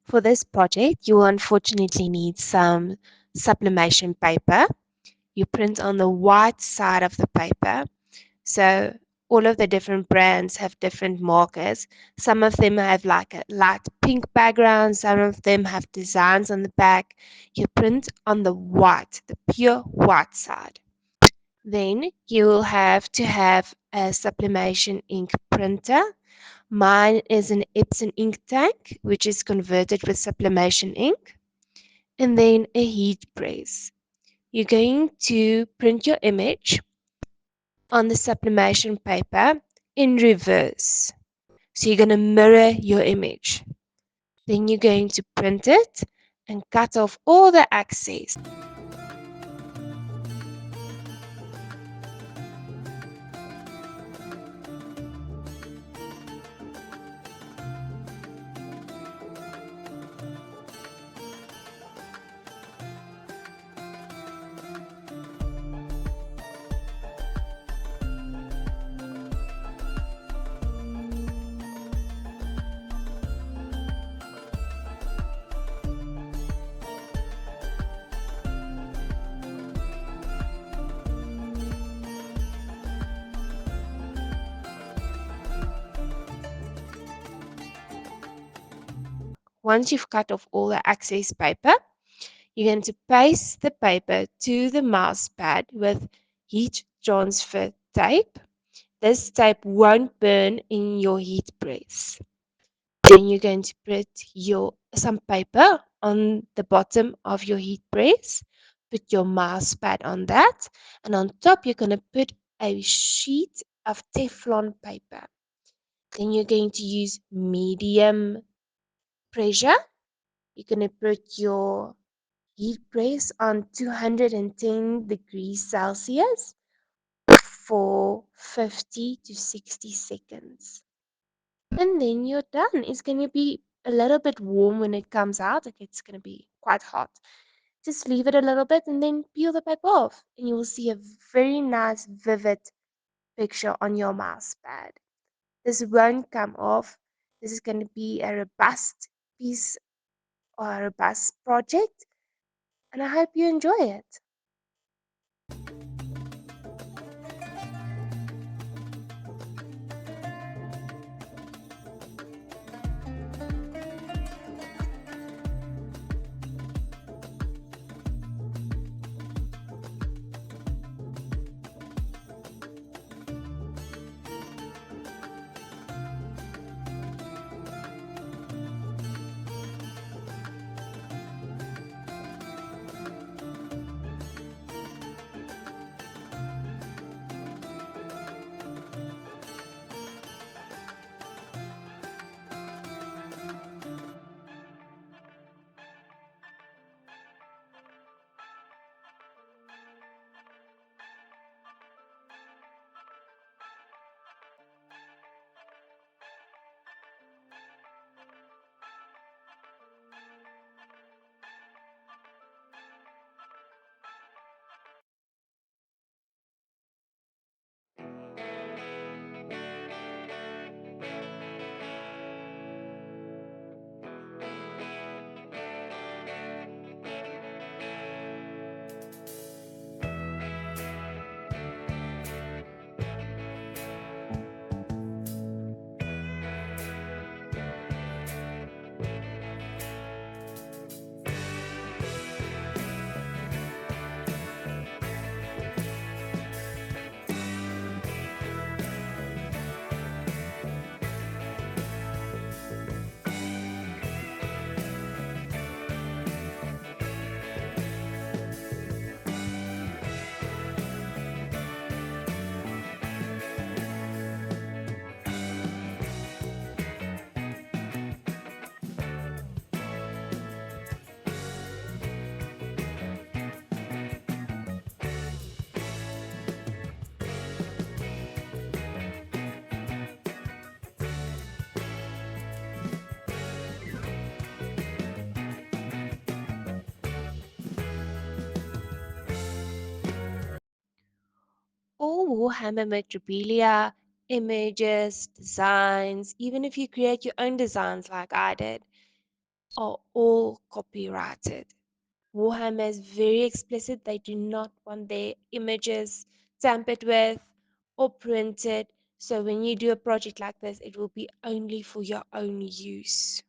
For this project, you will unfortunately need some sublimation paper. You print on the white side of the paper. So all of the different brands have different markers. Some of them have like a light pink background. Some of them have designs on the back. You print on the white, the pure white side. Then you will have to have a sublimation ink printer. Mine is an Epson ink tank, which is converted with sublimation ink. And then a heat press. You're going to print your image on the sublimation paper in reverse. So you're going to mirror your image. Then you're going to print it and cut off all the excess. Once you've cut off all the excess paper, you're going to paste the paper to the mouse pad with heat transfer tape. This tape won't burn in your heat press. Then you're going to put some paper on the bottom of your heat press. Put your mouse pad on that, and on top you're going to put a sheet of Teflon paper. Then you're going to use medium pressure. You're going to put your heat press on 210 degrees Celsius for 50 to 60 seconds. And then you're done. It's going to be a little bit warm when it comes out. Like it's going to be quite hot. Just leave it a little bit and then peel the paper off. And you will see a very nice, vivid picture on your mouse pad. This won't come off. This is going to be a robust piece or a robust project. And I hope you enjoy it. All Warhammer memorabilia, images, designs, even if you create your own designs like I did, are all copyrighted. Warhammer is very explicit. They do not want their images tampered with or printed. So when you do a project like this, it will be only for your own use.